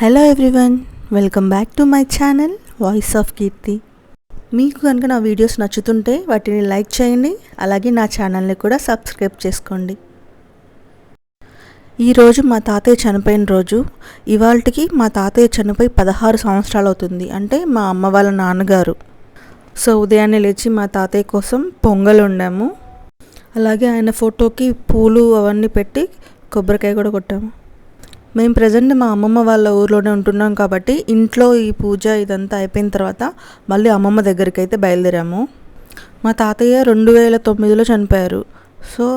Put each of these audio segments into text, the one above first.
Hello everyone, welcome back to my channel voice of Keerthi. మీకు కనుక నా వీడియోస్ నచ్చుతుంటే వాటిని లైక్ చేయండి, అలాగే నా ఛానల్ని కూడా సబ్స్క్రైబ్ చేసుకోండి. ఈరోజు మా తాతయ్య చనిపోయిన రోజు. ఇవాళకి మా తాతయ్య చనిపోయి 16 సంవత్సరాలు అవుతుంది, అంటే మా అమ్మ వాళ్ళ నాన్నగారు. సో ఉదయాన్నే లేచి మా తాతయ్య కోసం పొంగల్ వండాము, అలాగే ఆయన ఫోటోకి పూలు అవన్నీ పెట్టి కొబ్బరికాయ కూడా కొట్టాము. మేము ప్రజెంట్ మా అమ్మమ్మ వాళ్ళ ఊర్లోనే ఉంటున్నాం కాబట్టి ఇంట్లో ఈ పూజ ఇదంతా అయిపోయిన తర్వాత మళ్ళీ అమ్మమ్మ దగ్గరికి అయితే బయలుదేరాము. మా తాతయ్య 2009లో చనిపోయారు. సో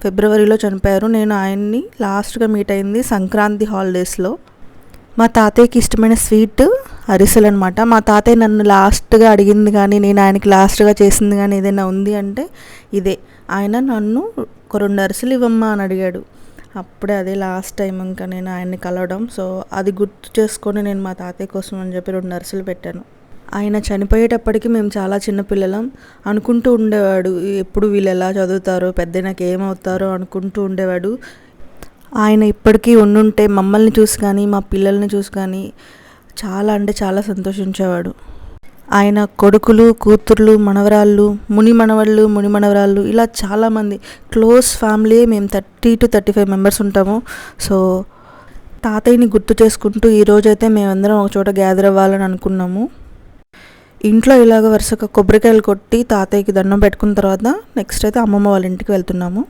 ఫిబ్రవరిలో చనిపోయారు. నేను ఆయన్ని లాస్ట్గా మీట్ అయింది సంక్రాంతి హాలిడేస్లో. మా తాతయ్యకి ఇష్టమైన స్వీట్ అరిసెలు అనమాట. మా తాతయ్య నన్ను లాస్ట్గా అడిగింది కానీ నేను ఆయనకి లాస్ట్గా చేసింది కానీ ఏదైనా ఉంది అంటే ఇదే. ఆయన నన్ను ఒక 2 అరిసెలు ఇవ్వమ్మా అని అడిగాడు. అప్పుడే అదే లాస్ట్ టైం ఇంకా నేను ఆయన్ని కలవడం. సో అది గుర్తు చేసుకొని నేను మా తాతయ్య కోసం అని చెప్పి 2 అరిసెలు పెట్టాను. ఆయన చనిపోయేటప్పటికి మేము చాలా చిన్నపిల్లలం. అనుకుంటూ ఉండేవాడు ఎప్పుడు వీళ్ళు ఎలా చదువుతారో, పెద్దనాక ఏమవుతారో అనుకుంటూ ఉండేవాడు. ఆయన ఇప్పటికీ ఉండుంటే మమ్మల్ని చూసి కానీ మా పిల్లల్ని చూసి కానీ చాలా అంటే చాలా సంతోషించేవాడు. ఆయన కొడుకులు, కూతుర్లు, మనవరాళ్ళు, ముని మనవరాళ్ళు ఇలా చాలామంది క్లోజ్ ఫ్యామిలీ. మేము 30 to 35 మెంబర్స్ ఉంటాము. సో తాతయ్యని గుర్తు చేసుకుంటూ ఈరోజైతే మేమందరం ఒక చోట గ్యాదర్ అవ్వాలని అనుకున్నాము. ఇంట్లో ఇలాగ వరుసగా కొబ్బరికాయలు కొట్టి తాతయ్యకి దండం పెట్టుకున్న తర్వాత నెక్స్ట్ అయితే అమ్మమ్మ వాళ్ళ ఇంటికి వెళ్తున్నాము.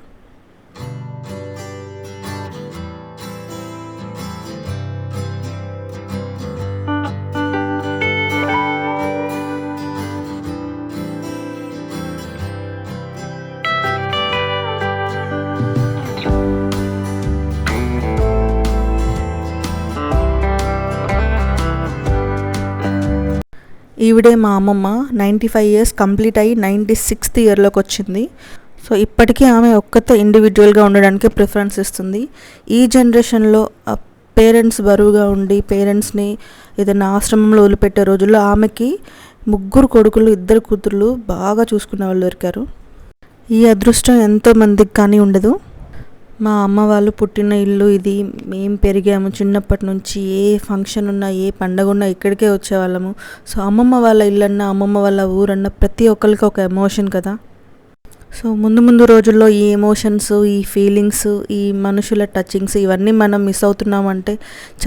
ఈవిడే మా అమ్మమ్మ. 95 years కంప్లీట్ అయ్యి 96th ఇయర్లోకి వచ్చింది. సో ఇప్పటికీ ఆమె ఒక్కతే ఇండివిజువల్గా ఉండడానికి ప్రిఫరెన్స్ ఇస్తుంది. ఈ జనరేషన్లో పేరెంట్స్ బరువుగా ఉండి పేరెంట్స్ని ఏదైనా ఆశ్రమంలో వదిలిపెట్టే రోజుల్లో ఆమెకి 3 కొడుకులు 2 కూతుర్లు బాగా చూసుకునే వాళ్ళు దొరికారు. ఈ అదృష్టం ఎంతోమందికి కానీ ఉండదు. మా అమ్మ వాళ్ళు పుట్టిన ఇల్లు ఇది. మేము పెరిగాము చిన్నప్పటి నుంచి. ఏ ఫంక్షన్ ఉన్నా ఏ పండగ ఉన్నా ఇక్కడికే వచ్చేవాళ్ళము. సో అమ్మమ్మ వాళ్ళ ఇల్లన్నా అమ్మమ్మ వాళ్ళ ఊరన్నా ప్రతి ఒక్కరికి ఒక ఎమోషన్ కదా. సో ముందు రోజుల్లో ఈ ఎమోషన్స్, ఈ ఫీలింగ్స్, ఈ మనుషుల టచింగ్స్ ఇవన్నీ మనం మిస్ అవుతున్నామంటే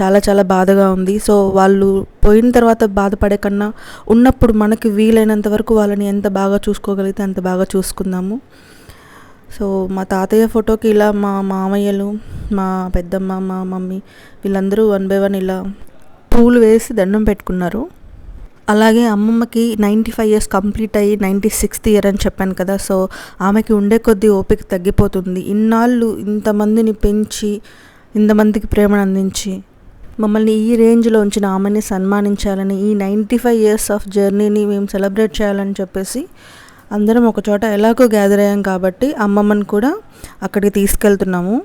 చాలా చాలా బాధగా ఉంది. సో వాళ్ళు పోయిన తర్వాత బాధపడే కన్నా ఉన్నప్పుడు మనకి వీలైనంత వరకు వాళ్ళని ఎంత బాగా చూసుకోగలిగితే అంత బాగా చూసుకుందాము. సో మా తాతయ్య ఫోటోకి ఇలా మా మామయ్యలు, మా పెద్దమ్మ, మా మమ్మీ వీళ్ళందరూ 1 by 1 ఇలా పూలు వేసి దండం పెట్టుకున్నారు. అలాగే అమ్మమ్మకి 95 years కంప్లీట్ అయ్యి 96th ఇయర్ అని చెప్పాను కదా. సో ఆమెకి ఉండే కొద్దీ ఓపిక తగ్గిపోతుంది. ఇన్నాళ్ళు ఇంతమందిని పెంచి ఇంతమందికి ప్రేమను అందించి మమ్మల్ని ఈ రేంజ్లో ఉంచిన ఆమెని సన్మానించాలని, ఈ 95 years ఆఫ్ జర్నీని మేము సెలబ్రేట్ చేయాలని చెప్పేసి అందరం ఒక చోట ఎలాగో గ్యాదర్ అయ్యాం కాబట్టి అమ్మమ్మని కూడా అక్కడికి తీసుకెళ్తున్నాము.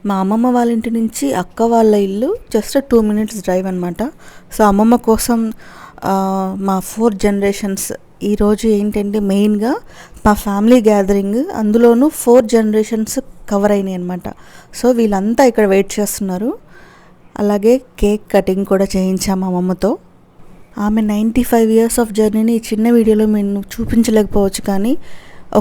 మా అమ్మమ్మ వాళ్ళ ఇంటి నుంచి అక్క వాళ్ళ ఇల్లు జస్ట్ 2 minutes డ్రైవ్ అనమాట. సో అమ్మమ్మ కోసం మా 4 generations ఈరోజు ఏంటంటే మెయిన్గా మా ఫ్యామిలీ గ్యాదరింగ్. అందులోనూ 4 generations కవర్ అయినాయి అనమాట. సో వీళ్ళంతా ఇక్కడ వెయిట్ చేస్తున్నారు. అలాగే కేక్ కటింగ్ కూడా చేయించాము అమ్మమ్మతో. ఆమె 95 years ఆఫ్ జర్నీని ఈ చిన్న వీడియోలో మేము చూపించలేకపోవచ్చు, కానీ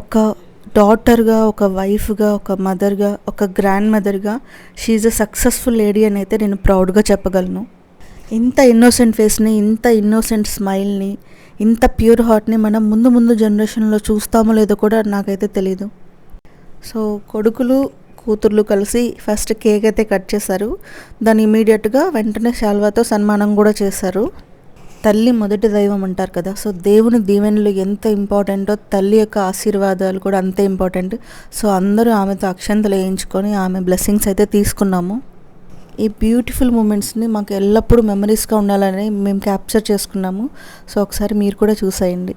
ఒక డాటర్గా, ఒక వైఫ్గా, ఒక మదర్గా, ఒక గ్రాండ్ మదర్గా షీఈ్ అ సక్సెస్ఫుల్ లేడీ అని అయితే నేను ప్రౌడ్గా చెప్పగలను. ఇంత ఇన్నోసెంట్ ఫేస్ని, ఇంత ఇన్నోసెంట్ స్మైల్ని, ఇంత ప్యూర్ హార్ట్ని మనం ముందు జనరేషన్లో చూస్తామో లేదో కూడా నాకైతే తెలీదు. సో కొడుకులు కూతుర్లు కలిసి ఫస్ట్ కేక్ అయితే కట్ చేశారు. దాన్ని ఇమీడియట్గా వెంటనే శాల్వాతో సన్మానం కూడా చేశారు. తల్లి మొదటి దైవం అంటారు కదా, సో దేవుని దీవెనలు ఎంత ఇంపార్టెంటో తల్లి యొక్క ఆశీర్వాదాలు కూడా అంతే ఇంపార్టెంట్. సో అందరూ ఆమెతో అక్షంతలు వేయించుకొని ఆమె బ్లెస్సింగ్స్ అయితే తీసుకున్నాము. ఈ బ్యూటిఫుల్ మూమెంట్స్ని మాకు ఎల్లప్పుడూ మెమరీస్గా ఉండాలని మేము క్యాప్చర్ చేసుకున్నాము. సో ఒకసారి మీరు కూడా చూసేయండి.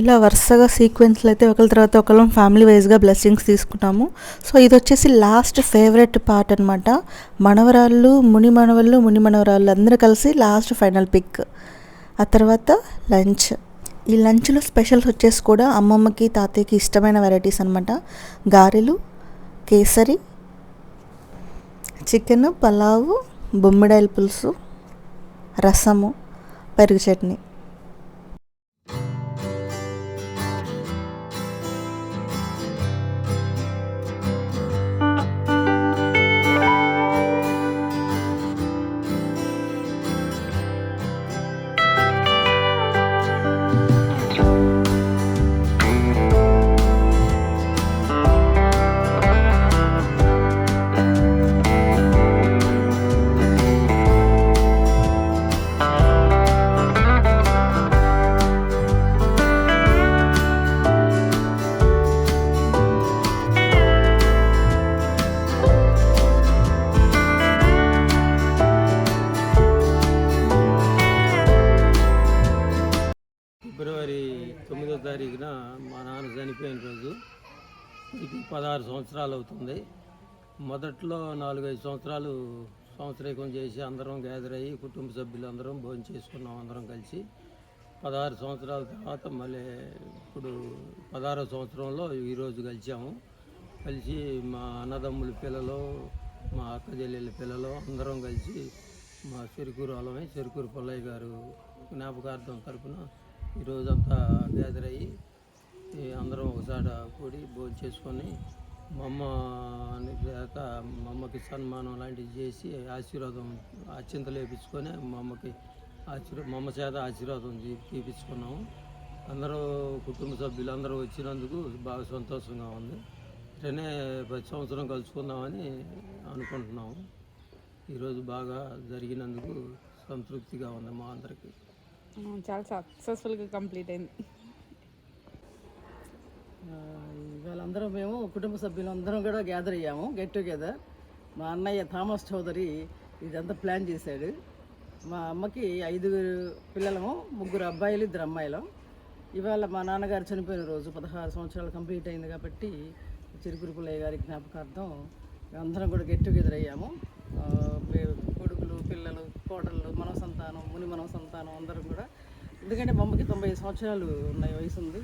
ఇలా వరుసగా సీక్వెన్స్లో అయితే ఒకరి తర్వాత ఒకళ్ళం ఫ్యామిలీ వైజ్గా బ్లెస్సింగ్స్ తీసుకున్నాము. సో ఇది వచ్చేసి లాస్ట్ ఫేవరెట్ పార్ట్ అనమాట. మనవరాళ్ళు ముని మనవరాళ్ళు అందరూ కలిసి లాస్ట్ ఫైనల్ పిక్, ఆ తర్వాత లంచ్. ఈ లంచ్లో స్పెషల్స్ వచ్చేసి కూడా అమ్మమ్మకి తాతయ్యకి ఇష్టమైన వెరైటీస్ అనమాట. గారెలు, కేసరి, చికెన్, పలావు, బొమ్మిడాయల పులుసు, రసము, పెరుగు చట్నీ. ఫిబ్రవరి 9వ తారీఖున మా నాన్న చనిపోయిన రోజు. ఇది 16 సంవత్సరాలు అవుతుంది. మొదట్లో 4-5 సంవత్సరాలు సంవత్సరీకం చేసి అందరం గ్యాదర్ అయ్యి కుటుంబ సభ్యులు అందరం భోజనం చేసుకున్నాం అందరం కలిసి. 16 సంవత్సరాల తర్వాత మళ్ళీ ఇప్పుడు 16వ సంవత్సరంలో ఈరోజు కలిసి మా అన్నదమ్ముల పిల్లలు, మా అక్క చెల్లెళ్ళ పిల్లలు అందరం కలిసి మా చెరుకూరు అలమే చెరుకూరు పుల్లయ్య గారు జ్ఞాపకార్థం తరపున ఈరోజంతా గ్యాదర్ అయ్యి అందరం ఒకసారి కూడి భోజనం చేసుకొని మా అమ్మకి సన్మానం లాంటివి చేసి ఆశీర్వాదం అత్యంతలు వేయించుకొని మా అమ్మ చేత ఆశీర్వాదం తీపించుకున్నాము. అందరూ కుటుంబ సభ్యులు అందరూ వచ్చినందుకు బాగా సంతోషంగా ఉంది. ఇట్లనే ప్రతి సంవత్సరం కలుసుకుందామని అనుకుంటున్నాము. ఈరోజు బాగా జరిగినందుకు సంతృప్తిగా ఉంది మా అందరికీ. చాలా సక్సెస్ఫుల్గా కంప్లీట్ అయింది. వాళ్ళందరం మేము కుటుంబ సభ్యులు అందరం కూడా గ్యాదర్ అయ్యాము, గెట్ టుగెదర్. మా అన్నయ్య థామస్ చౌదరి ఇదంతా ప్లాన్ చేశాడు. మా అమ్మకి 5 పిల్లలము, 3 అబ్బాయిలు 2 అమ్మాయిలు. ఇవాళ మా నాన్నగారు చనిపోయిన రోజు 16 సంవత్సరాలు కంప్లీట్ అయింది కాబట్టి చెరుకూరు పుల్లయ్య గారి జ్ఞాపకార్థం అందరం కూడా గెట్ టుగెదర్ అయ్యాము. కొడుకులు, పిల్లలు, కోడళ్ళు, మన సంతానం, మన సంతానం అందరం కూడా. ఎందుకంటే మా అమ్మకి 90 సంవత్సరాలు ఉన్నాయి, వయసు ఉంది.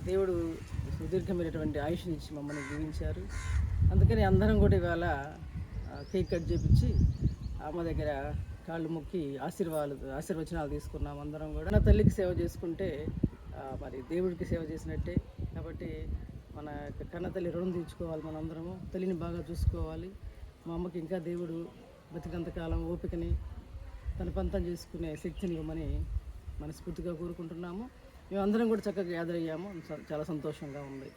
దేవుడు సుదీర్ఘమైనటువంటి ఆయుష్నిచ్చి మమ్మల్ని జీవించారు. అందుకని అందరం కూడా ఇవాళ కేక్ కట్ చేపించి అమ్మ దగ్గర కాళ్ళు మొక్కి ఆశీర్వచనాలు తీసుకున్నాం. అందరం కూడా నా తల్లికి సేవ చేసుకుంటే మరి దేవుడికి సేవ చేసినట్టే. కాబట్టి మన కన్న తల్లి రుణం తీర్చుకోవాలి. మనందరము తల్లిని బాగా చూసుకోవాలి. మా అమ్మకి ఇంకా దేవుడు బతికంతకాలం ఓపికని తన పంతం చేసుకునే శక్తిని ఇవ్వమని మనస్ఫూర్తిగా కోరుకుంటున్నాము. మేమందరం కూడా చక్కగా గ్యాదర్ అయ్యాము. చాలా సంతోషంగా ఉంది.